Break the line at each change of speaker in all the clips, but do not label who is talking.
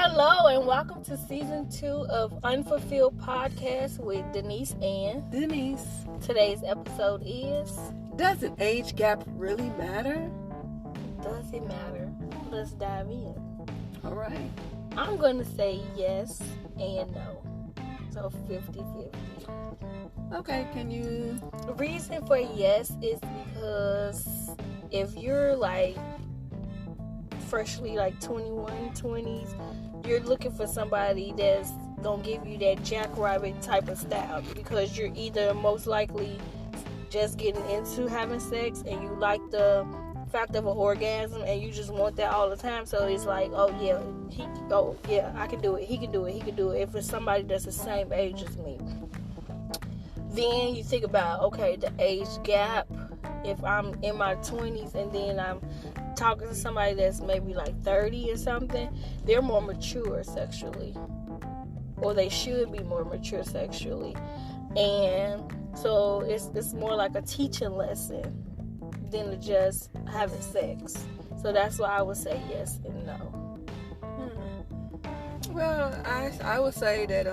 Hello and welcome to season 2 of Unfulfilled Podcast with Denise and
Denise.
Today's episode is,
Does an age gap really matter?
does it matter? Let's dive in.
All right.
I'm going to say yes and no. So 50-50.
Okay, can you...
The reason for yes is because if you're like freshly like 21, 20s, you're looking for somebody that's gonna give you that jackrabbit type of style, because you're either most likely just getting into having sex and you like the fact of an orgasm and you just want that all the time. So it's like, I can do it, he can do it. If it's somebody that's the same age as me, then you think about, okay, the age gap. If I'm in my 20s and then I'm talking to somebody that's maybe like 30 or something, they're more mature sexually, or they should be more mature sexually, and so it's more like a teaching lesson than to just having sex. So that's why I would say yes and no.
Well, I would say that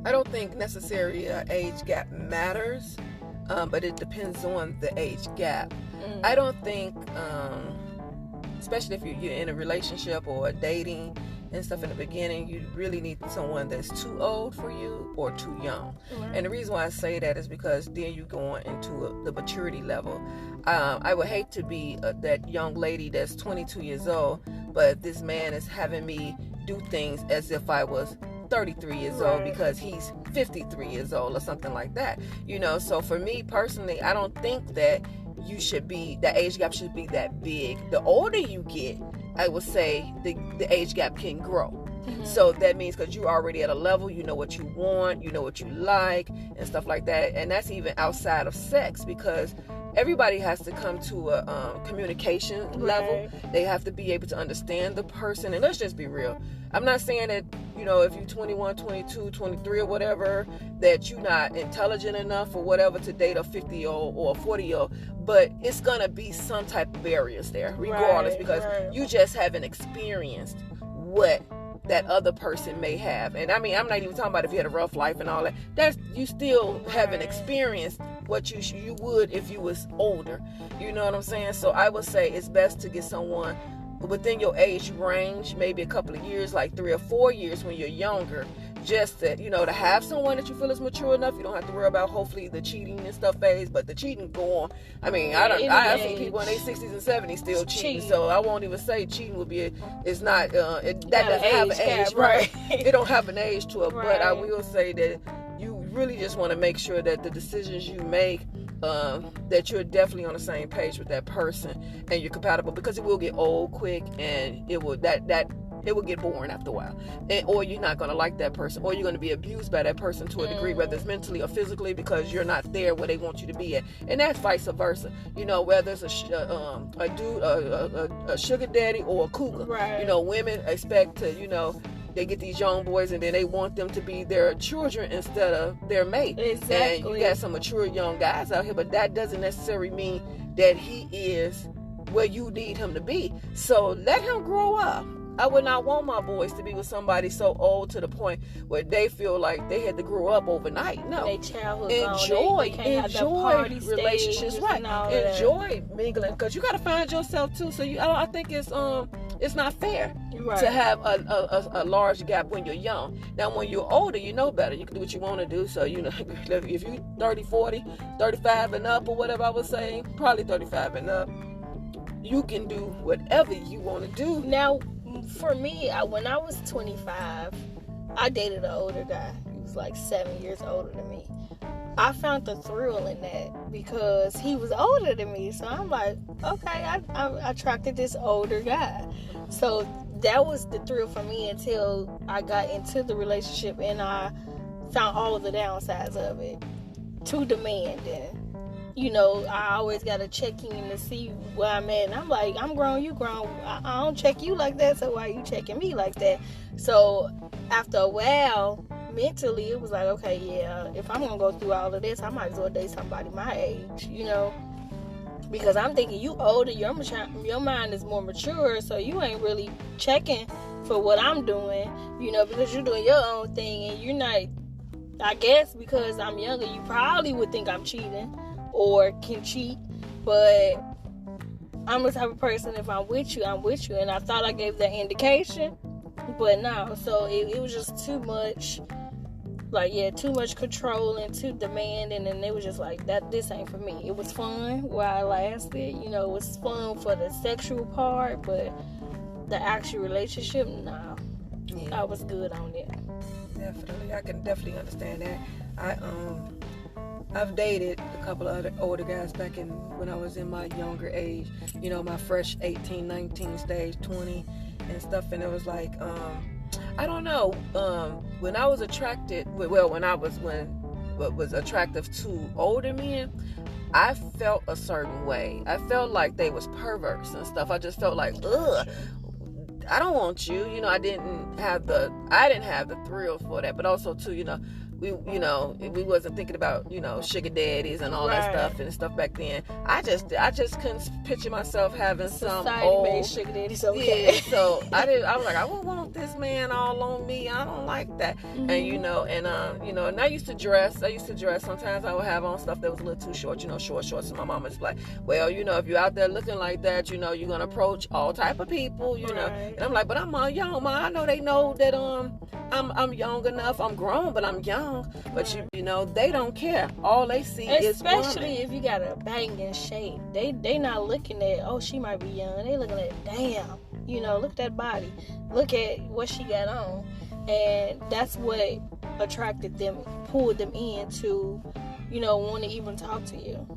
I don't think necessarily an age gap matters, but it depends on the age gap. I don't think, especially if you're in a relationship or dating and stuff in the beginning, you really need someone that's too old for you or too young. Right. And the reason why I say that is because then you're going into the maturity level. I would hate to be that young lady that's 22 years old, but this man is having me do things as if I was 33 years old because he's 53 years old or something like that. So for me personally, I don't think that the age gap should be that big. The older you get, I would say the age gap can grow. Mm-hmm. So that means because you're already at a level, you know what you want, you know what you like, and stuff like that. And that's even outside of sex, because everybody has to come to a communication level. They have to be able to understand the person. And let's just be real. I'm not saying that, if you're 21, 22, 23 or whatever, that you're not intelligent enough or whatever to date a 50-year-old or a 40-year-old. But it's going to be some type of barriers there, regardless, because you just haven't experienced what that other person may have. And I mean, I'm not even talking about if you had a rough life and all that. You still haven't experienced what you would if you was older. You know what I'm saying? So I would say it's best to get someone within your age range, maybe a couple of years, like 3 or 4 years when you're younger, just to, to have someone that you feel is mature enough. You don't have to worry about, hopefully, the cheating and stuff phase, but the cheating go on. I mean, I've seen people in their 60s and 70s still cheating, so I won't even say cheating would be, it's not, that doesn't have an age, right? It don't have an age to it, but I will say that you really just want to make sure that the decisions you make, that you're definitely on the same page with that person and you're compatible, because it will get old quick and it will it will get boring after a while, or you're not going to like that person, or you're going to be abused by that person to a degree, whether it's mentally or physically, because you're not there where they want you to be at. And that's vice versa, whether it's a sugar daddy or a cougar. Women expect to, they get these young boys and then they want them to be their children instead of their mate. Exactly. And you got some mature young guys out here, but that doesn't necessarily mean that he is where you need him to be. So let him grow up. I would not want my boys to be with somebody so old to the point where they feel like they had to grow up overnight. No. Enjoy relationships, right? Enjoy mingling, because you got to find yourself too. So I think it's not fair to have a large gap when you're young. Now, when you're older, you know better. You can do what you want to do. So, if you're 30, 40, 35 and up or whatever I was saying, probably 35 and up, you can do whatever you want to do.
Now, for me, when I was 25, I dated an older guy. He was like 7 years older than me. I found the thrill in that because he was older than me. So I'm like, okay, I attracted this older guy. So that was the thrill for me until I got into the relationship and I found all of the downsides of it. Too demanding. I always got to check in to see where I'm at. And I'm like, I'm grown, you grown. I don't check you like that, so why are you checking me like that? So after a while, mentally, it was like, okay, yeah, if I'm going to go through all of this, I might as well date somebody my age, Because I'm thinking you older, your mind is more mature, so you ain't really checking for what I'm doing, because you're doing your own thing, and you're not, I guess because I'm younger, you probably would think I'm cheating or can cheat, but I'm the type of person, if I'm with you, and I thought I gave that indication, but no, so it was just too much, too much control and too demanding, and it was just like, this ain't for me. It was fun while it lasted, it was fun for the sexual part, but the actual relationship, nah, I was good on it.
Definitely, I can definitely understand that. I've dated a couple of other older guys back when I was in my younger age, my fresh 18, 19 stage, 20 and stuff, and it was like, I don't know, when I was attracted, when I was attractive to older men, I felt a certain way. I felt like they was perverse and stuff. I just felt like, ugh, I don't want you. I didn't have the thrill for that, but also too, we wasn't thinking about, sugar daddies and all that stuff back then. I just couldn't picture myself having some old
sugar daddies. Okay.
Yeah, so I was like, I won't want this man all on me. I don't like that. Mm-hmm. And I used to dress. Sometimes I would have on stuff that was a little too short, short shorts. And my mama was like, well, if you're out there looking like that, you're gonna approach all type of people, And I'm like, but I'm young, ma. I know they know that I'm young enough. I'm grown, but I'm young. But they don't care. All they see is woman.
Especially if you got a banging shape. They not looking at, oh, she might be young. They looking at, damn, look at that body. Look at what she got on. And that's what attracted them, pulled them in to, want to even talk to you.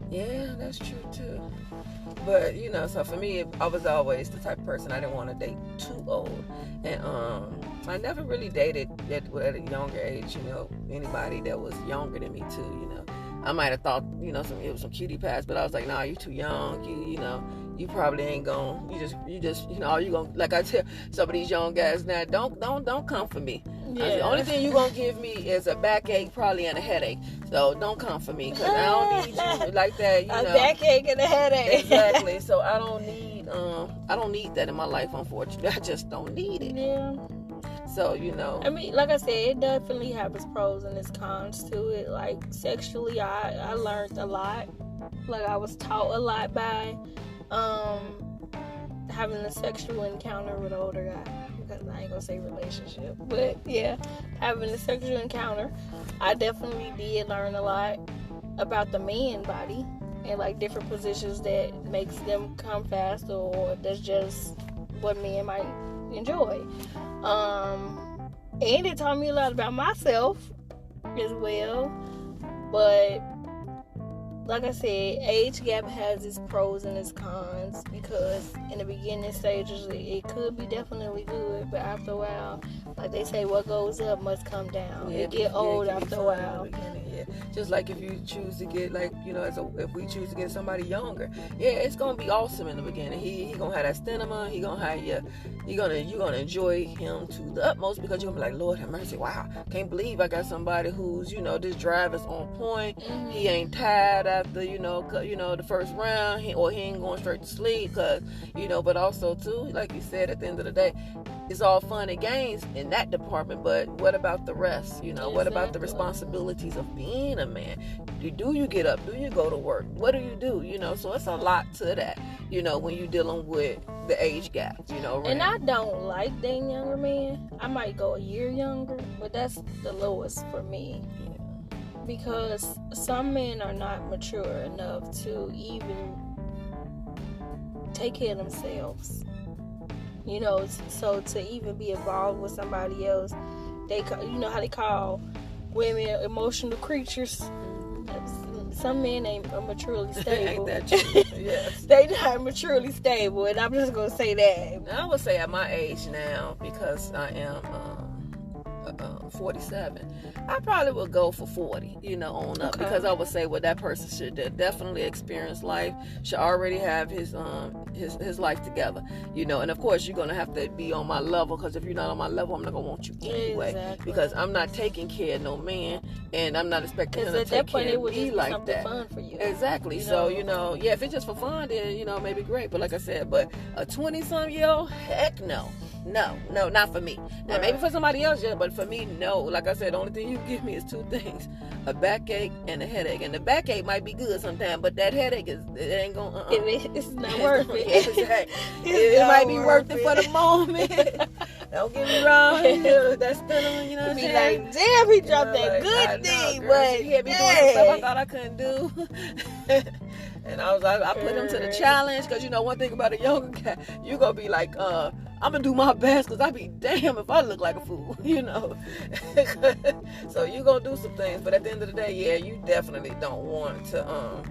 Yeah, that's true too. But so for me, I was always the type of person I didn't want to date too old, and I never really dated at a younger age. Anybody that was younger than me too. I might have thought it was some cutie pies, but I was like, nah, you too young. You probably ain't gonna. You just all you gonna, like I tell some of these young guys now, don't come for me. Yeah. The only thing you gonna give me is a backache, probably, and a headache. So don't come for me, because I don't need you like that.
A backache and a headache.
Exactly. So I don't need that in my life. Unfortunately, I just don't need it.
Yeah.
So
I mean, like I said, it definitely has its pros and its cons to it. Like sexually, I learned a lot. Like I was taught a lot by having a sexual encounter with an older guy. Because I ain't gonna say relationship, but yeah, having a sexual encounter, I definitely did learn a lot about the man body and like different positions that makes them come faster, or that's just what men might enjoy. And it taught me a lot about myself as well. But like I said, age gap has its pros and its cons, because in the beginning stages it could be definitely good, but after a while, like they say, what goes up must come down. It get old after a while.
Just like if you choose to get, like, if we choose to get somebody younger, it's gonna be awesome in the beginning. He gonna have that stamina. He gonna have you're gonna enjoy him to the utmost, because you're gonna be like, Lord have mercy, wow, can't believe I got somebody who's this drive is on point. Mm-hmm. He ain't tired after the first round, he ain't going straight to sleep, because but also too, like you said, at the end of the day, it's all fun and games in that department, but what about the rest?
Exactly.
What about the responsibilities of being a man? Do you get up? Do you go to work? What do you do? So it's a lot to that, when you're dealing with the age gap, right?
And I don't like dating younger men. I might go a year younger, but that's the lowest for me. Yeah. Because some men are not mature enough to even take care of themselves. So to even be involved with somebody else, they, how they call women emotional creatures. Some men ain't maturely stable.
Ain't that true? Yes.
They not maturely stable, and I'm just gonna say that.
I would say at my age now, because I am 47. I probably would go for 40, on up, because I would say, well, that person should definitely experience life, should already have his life together, and of course you're gonna have to be on my level, because if you're not on my level, I'm not gonna want you anyway.
Exactly.
Because I'm not taking care of no man, and I'm not expecting him to take care of me like that.
Fun for you.
Exactly. So if it's just for fun, then maybe great. But like I said, but a 20-some-year-old, heck no. No, not for me. Now, maybe for somebody else, yeah, but for me, no. Like I said, the only thing you give me is two things: a backache and a headache. And the backache might be good sometimes, but that headache it ain't gonna.
It's not worth it.
It might be worth it for the moment. Don't get me wrong. That's still,
be like, damn, he dropped that good thing, but
he had me doing stuff I thought I couldn't do. And I put him to the challenge, because one thing about a younger guy, you gonna be like, I'm gonna do my best, because I be damn if I look like a fool, So you gonna do some things, but at the end of the day, yeah, you definitely don't want to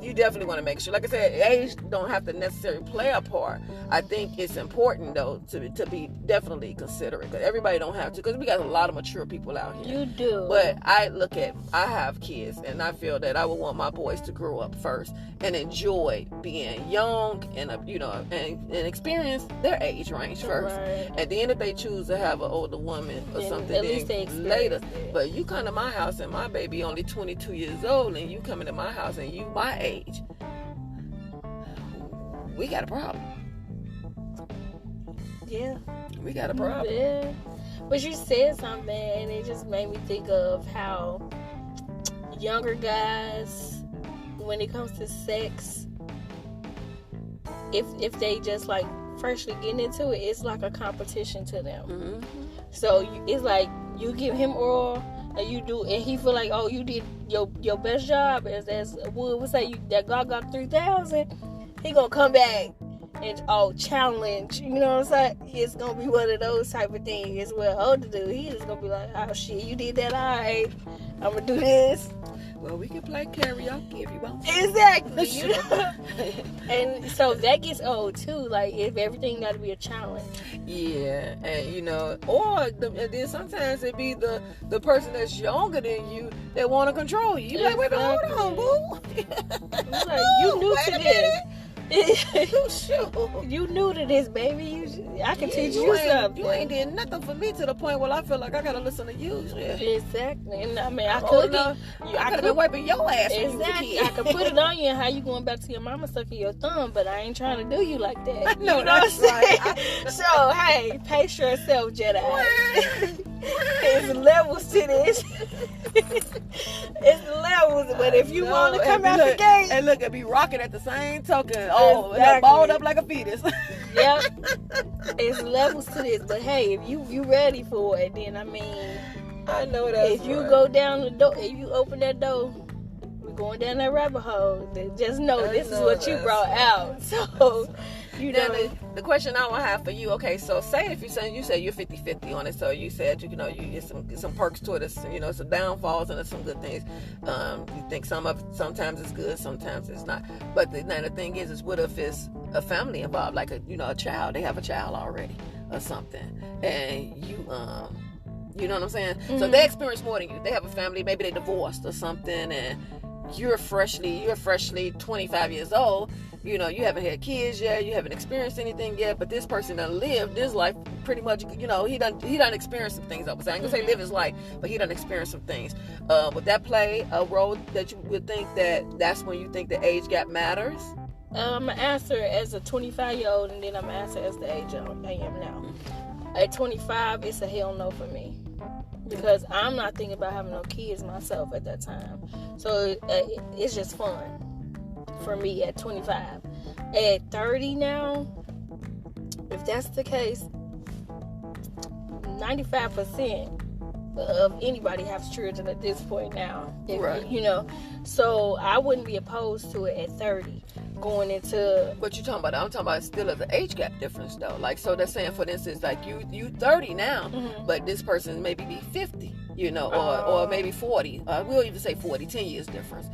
you definitely want to make sure, like I said, age don't have to necessarily play a part. I think it's important though to be definitely considerate, because everybody don't have to, because we got a lot of mature people out here.
You do.
But I have kids, and I feel that I would want my boys to grow up first and enjoy being young and and experience their age range first.
Right.
And then if they choose to have an older woman or something,
at least they
later.
it.
But you come to my house and my baby only 22 years old, and you come into my house and you my age, we got a problem.
Yeah,
we got a problem.
Yeah, but you said something, and it just made me think of how younger guys, when it comes to sex, if they just like freshly getting into it, it's like a competition to them.
Mm-hmm.
So it's like you give him oral, and you do, and he feel like, oh, you did your best job, as Wood would say, that God got 3,000. He gonna come back and challenge. You know what I'm saying? It's gonna be one of those type of things. It's what older dude. He just gonna be like, oh shit, you did that, alright. I'm gonna do this.
Well, we can play karaoke if you want.
Exactly. And so that gets old too. Like, if everything got to be a challenge.
Yeah, and then sometimes it be the person that's younger than you that want to control you. You like, wait a minute, hold on, boo.
It's like, you new to this. You new to this, baby. I can teach you something.
You ain't did nothing for me to the point where I feel like I gotta listen to you. Yeah.
Exactly. And I mean, I
could have been wiping your ass.
Exactly. I could put it on you and how you going back to your mama sucking your thumb, but I ain't trying to do you like that.
No,
that's right. So hey, pace yourself, Jedi. There's levels to this. It's levels, but if you want to come out the gate,
and look, it be rocking at the same token.
Exactly.
Balled up like a fetus.
Yep. It's levels to this, but hey, if you ready for it, then I mean,
I know that.
If you go down the door, if you open that door, we're going down that rabbit hole. Then just know this is what you brought out. So.
The question I would have for you, okay, so say if you say you're 50-50 on it, so you said you get some perks to it, some downfalls and some good things. You think sometimes it's good, sometimes it's not. But the thing is what if it's a family involved, like a child, they have a child already or something, and you know what I'm saying? Mm-hmm. So they experience more than you. They have a family, maybe they divorced or something, and you're freshly 25 years old. You haven't had kids yet, you haven't experienced anything yet, but this person done lived his life pretty much, he done experienced some things. I was saying, I'm gonna say live his life, but he done experienced some things. Would that play a role that you would think that's when you think the age gap matters?
I'm gonna answer as a 25-year-old, and then I'm gonna answer as the age I am now. At 25, it's a hell no for me. Because I'm not thinking about having no kids myself at that time. So it's just fun for me at 25. At 30 now, if that's the case, 95% of anybody has children at this point now.
Right.
So I wouldn't be opposed to it at 30. Going into
what you talking about? I'm talking about still as an age gap difference though. Like, so they're saying, for instance, like you 30 now,
mm-hmm.
but this person maybe be 50, or maybe 40. We'll even say 40, 10 years difference.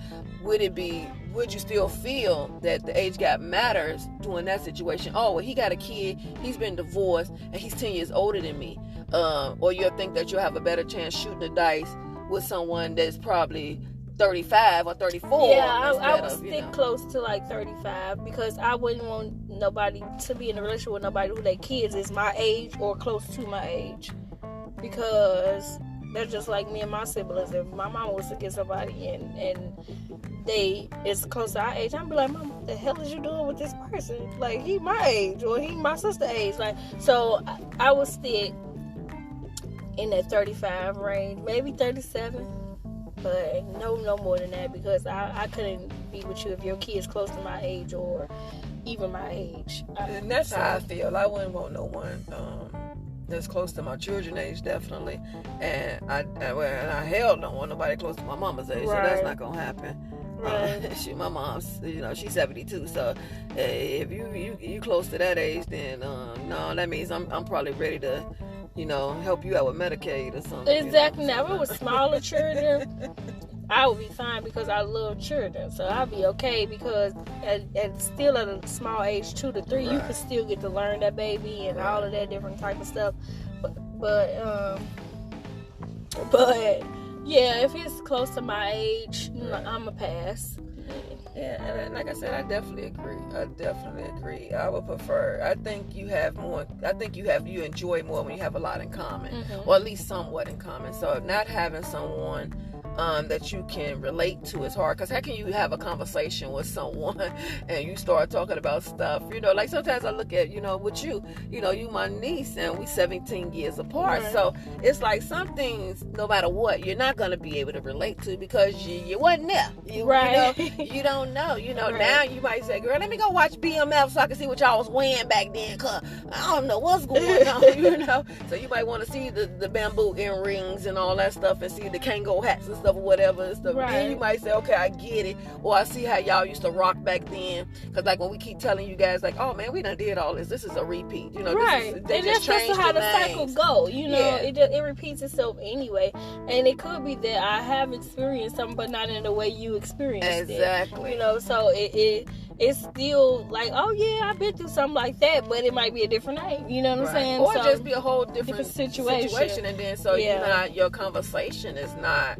Would you still feel that the age gap matters during that situation? Oh, well, he got a kid, he's been divorced, and he's 10 years older than me. or you'll think that you'll have a better chance shooting the dice with someone that's probably 35 or 34.
Yeah, I would stick close to like 35 because I wouldn't want nobody to be in a relationship with nobody who their kids is my age or close to my age, because they're just like me and my siblings. If my mom was to get somebody and they is close to our age, I'd be like, Mom, what the hell is you doing with this person? Like, he my age or he my sister age. Like, so I would stick in that 35 range, maybe 37, but no more than that, because I couldn't be with you if your kid's close to my age or even my age.
And that's how I feel. I wouldn't want no one that's close to my children's age, definitely. And I hell don't want nobody close to my mama's age, so that's not gonna happen. Right. My mom's, she's 72, so if you close to that age, then no, that means I'm probably ready to, help you out with Medicaid or something.
Exactly. Now, if it was smaller children, I would be fine because I love children, so I'd be okay, because at still at a small age, 2 to 3, you can still get to learn that baby and all of that different type of stuff. But yeah, if it's close to my age, I'm a pass.
Yeah, and like I said, I definitely agree. I would prefer. I think you enjoy more when you have a lot in common, or at least somewhat in common. So not having someone that you can relate to is hard, because how can you have a conversation with someone and you start talking about stuff, like sometimes I look at, with you, you my niece, and we 17 years apart, so it's like some things, no matter what, you're not going to be able to relate to because you wasn't there, you don't know, now you might say, girl, let me go watch BMF so I can see what y'all was wearing back then, because I don't know what's going on, so you might want to see the bamboo earrings and all that stuff, and see the Kango hats and stuff or whatever and stuff. Then you might say, okay, I get it, or I see how y'all used to rock back then, because like when we keep telling you guys, like, oh man, we done did all this is a repeat,
and that's just how the cycle go, it repeats itself anyway, and it could be that I have experienced something but not in the way you experienced it, so it's still like, oh yeah, I've been through something like that, but it might be a different name, you know what I'm saying,
or just be a whole different situation, and then so your conversation is not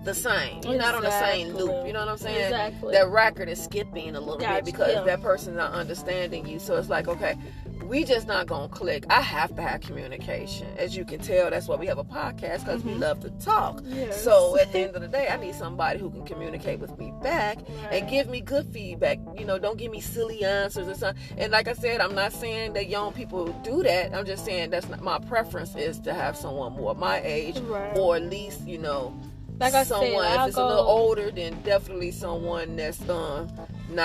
the same. You're not on the same loop. You know what I'm saying?
Exactly.
That record is skipping a little bit because that person's not understanding you. So it's like, okay, we just not gonna click. I have to have communication. As you can tell, that's why we have a podcast, because we love to talk. Yes. So at the end of the day, I need somebody who can communicate with me back and give me good feedback. Don't give me silly answers or something. And like I said, I'm not saying that young people do that. I'm just saying that's not my preference, is to have someone more my age, or at least,
like I
someone,
said,
if it's a little older, then definitely someone that's not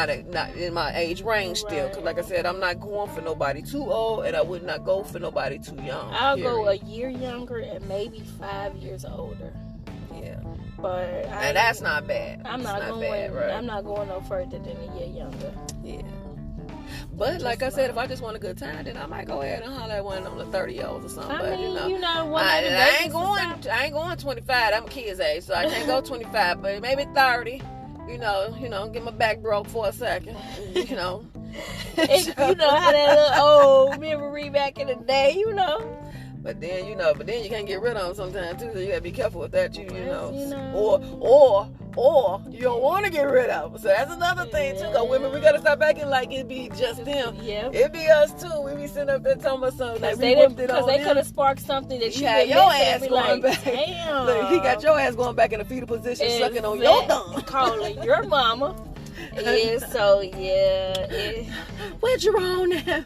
in my age range still. Because like I said, I'm not going for nobody too old, and I would not go for nobody too young.
I'll go a year younger and maybe 5 years older.
Yeah,
and
that's not bad.
I'm not going no further than a year younger.
Yeah. But like I said, if I just want a good time, then I might go ahead and holler at one of them little 30-year-olds or something. I ain't going 25. I'm a kid's age, so I can't go 25. But maybe 30. Get my back broke for a second.
You know how that little old memory back in the day.
But then you can't get rid of them sometimes too. So you gotta be careful with that. Or you don't want to get rid of them. So that's another thing too. Cause women, we gotta stop acting like it be just them.
Yeah.
It be us too. We be sitting up there talking about something.
Because they could have sparked something that you had
your ass going back.
Damn.
Look, he got your ass going back in the fetal position, sucking on your thumb,
calling your mama.
Where's Jerome now?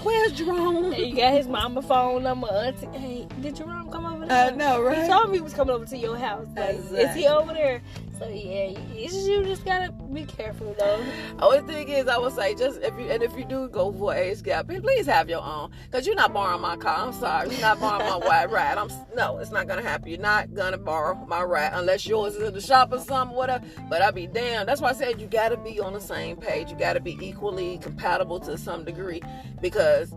Where's Jerome?
You got his mama phone number. Auntie, hey, did Jerome come over there?
I know, right?
He told me he was coming over to your house. Like, is he over there? So you just gotta be careful though.
Only thing is, I would say, just if you do go for an age gap, please have your own, because you're not borrowing my car. I'm sorry, you're not borrowing my white ride. No, it's not gonna happen. You're not gonna borrow my ride unless yours is in the shop or something, whatever. But I'll be damned. That's why I said you gotta be on the same page. You gotta be equally compatible to some degree, because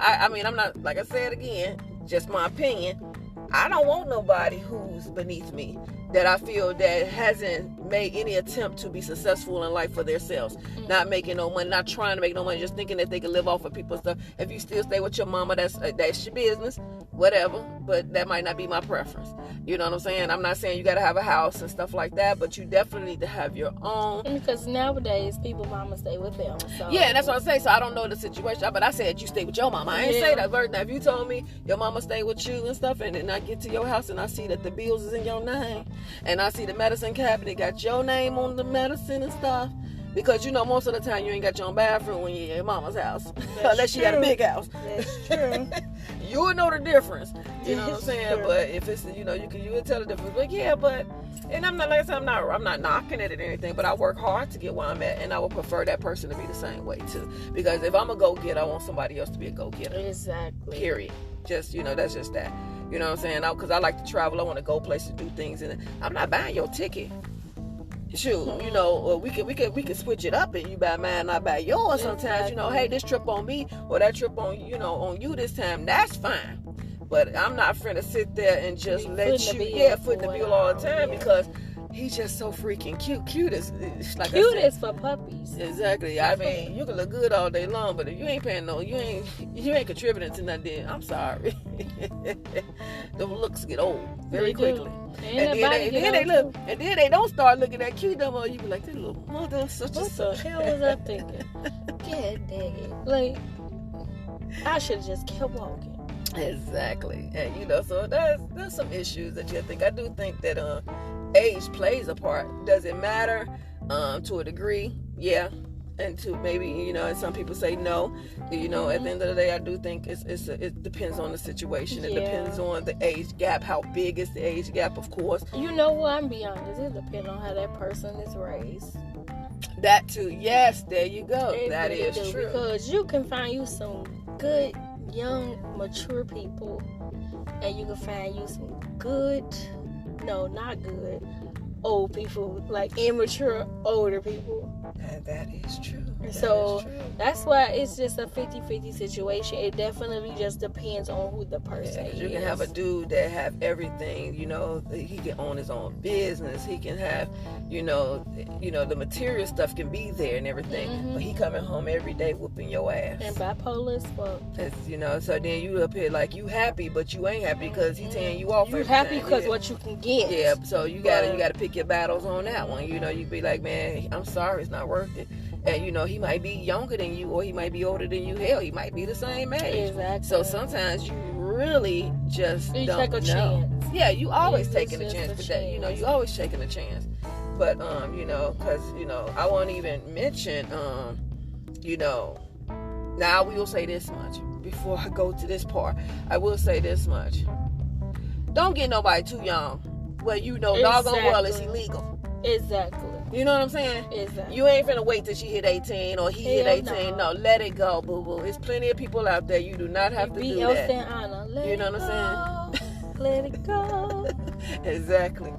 I mean, I'm not, like I said again, just my opinion. I don't want nobody who's beneath me, that I feel that hasn't made any attempt to be successful in life for themselves. Not making no money, not trying to make no money, just thinking that they can live off of people's stuff. If you still stay with your mama, that's your business. whatever, but that might not be my preference. You know what I'm saying? I'm not saying you got to have a house and stuff like that, but you definitely need to have your own.
Because nowadays, people mama stay with them. So.
Yeah, that's what I'm saying. So I don't know the situation, but I said you stay with your mama. I ain't say that verse. Now, if you told me your mama stay with you and stuff, and then I get to your house and I see that the bills is in your name, and I see the medicine cabinet got your name on the medicine and stuff, because you know most of the time you ain't got your own bathroom when you're in your mama's house, unless she got a big house.
That's true.
You would know the difference. You know what I'm saying? But if it's, you know, you would tell the difference. But yeah, and I'm not, like I said, I'm not knocking it or anything, but I work hard to get where I'm at, and I would prefer that person to be the same way too. Because if I'm a go-getter, I want somebody else to be a go-getter.
Exactly.
Period. Just, you know, that's just that. You know what I'm saying? Because I like to travel. I want to go places, do things, and I'm not buying your ticket. Shoot, you know, or we can switch it up, and you buy mine, I buy yours. Sometimes, exactly. You know, hey, this trip on me, or that trip on, you know, on you this time. That's fine. But I'm not finna sit there and just let you, foot the bill all the time, because he's just so freaking cute. Cute is like
cute is for puppies.
Exactly. I mean, you can look good all day long, but if you ain't paying you ain't contributing to nothing, I'm sorry. The looks get old very quickly. And then they don't start looking that cute no more. You be like, this little mother, such
what
a
the hell was I thinking? God dang it. Like, I should have just kept walking.
Exactly. And you know, so there's some issues that you think. I do think that age plays a part. Does it matter? To a degree, yeah. And to maybe, you know, and some people say no. You know, at the end of the day, I do think it depends on the situation. It depends on the age gap. How big is the age gap, of course.
You know what? I'm be honest. It depends on how that person is raised.
That too. Yes, there you go. That is true.
Because you can find you some good, young, mature people, and you can find you some good, no, not good, old people, like immature older people.
And that is true.
So that's why it's just a 50-50 situation. It definitely just depends on who the person is.
You can have a dude that have everything, you know, he can own his own business, he can have, you know, the material stuff can be there and everything, but he coming home every day whooping your ass.
And bipolar as fuck.
You know, so then you up here like you happy, but you ain't happy because he tearing you off.
You happy because what you can get.
Yeah, so you gotta pick your battles on that one. You know, you be like, man, I'm sorry, it's not worth it. And you know, he might be younger than you, or he might be older than you. Hell, he might be the same age.
Exactly.
So sometimes you really just don't
take a chance.
Yeah, you always taking a chance with that. You know, you always taking a chance. But you know, because you know, I won't even mention you know. Now we will say this much before I go to this part. I will say this much: don't get nobody too young. Well, you know, doggone well it's illegal.
Exactly.
You know what I'm saying?
Exactly.
You ain't finna wait till she hit 18 or he hit 18. No, let it go, boo boo. There's plenty of people out there. You do not have to do that. You know what I'm saying?
Let it go.
Exactly.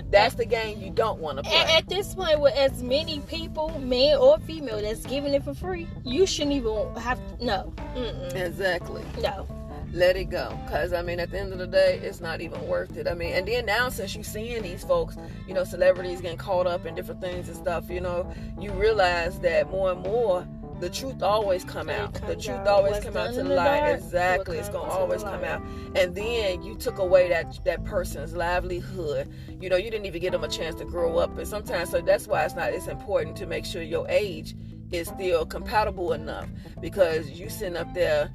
That's the game you don't want to play.
At this point, with as many people, male or female, that's giving it for free, you shouldn't even have to. No. Mm-mm.
Exactly.
No.
Let it go. Because, I mean, at the end of the day, it's not even worth it. I mean, and then now, since you're seeing these folks, you know, celebrities getting caught up in different things and stuff, you know, you realize that more and more, the truth always come out. The truth always come out to the light. Exactly. It's going to always come out. And then you took away that person's livelihood. You know, you didn't even give them a chance to grow up. And sometimes, so that's why it's important to make sure your age is still compatible enough. Because you sitting up there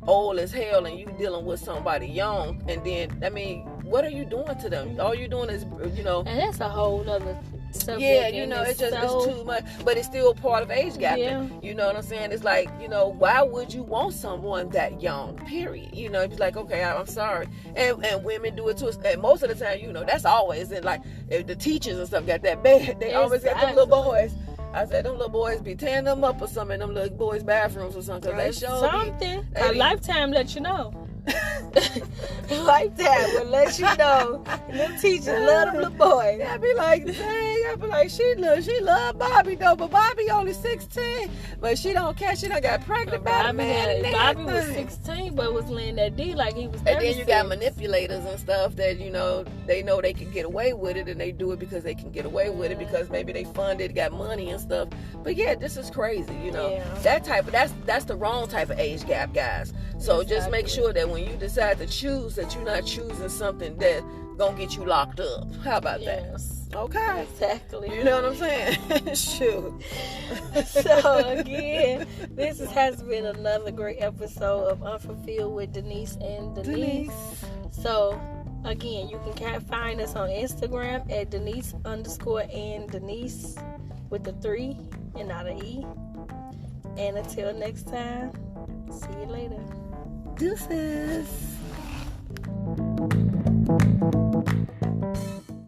old as hell and you dealing with somebody young, and then, I mean, what are you doing to them? All you're doing is, you know,
and that's a whole other subject.
Yeah, you know, it's too much, but it's still part of age gapping. Yeah. You know what I'm saying? It's like, you know, why would you want someone that young? Period. You know, it's like, okay, I'm sorry, and women do it too. And most of the time, you know, that's always in, like, if the teachers and stuff got that bad, they always got them little boys. I said, them little boys be tearing them up or something in them little boys' bathrooms or something. Cause they
something. A Lifetime let you know. Lifetime will let you know. Them teachers love them little boys.
I be like, dang. I be like, she love Bobby though, but Bobby only 16. But she don't care. She done got pregnant by the man.
Bobby was 16, but was laying that D like he was 36.
And then you got manipulators and stuff that, you know they can get away with it, and they do it because they can get away with it because maybe they funded, got money and stuff. But yeah, this is crazy, you know.
Yeah.
That's the wrong type of age gap, guys. So just make sure that when you decide to choose, that you're not choosing something that gonna get you locked up. How about that? Okay.
Exactly.
You know what I'm saying? Shoot.
So again, this has been another great episode of Unfulfilled with Denise and Denise. So again, you can find us on Instagram at Denise_and Denise with the 3 and not an E. And until next time, see you later.
Deuces.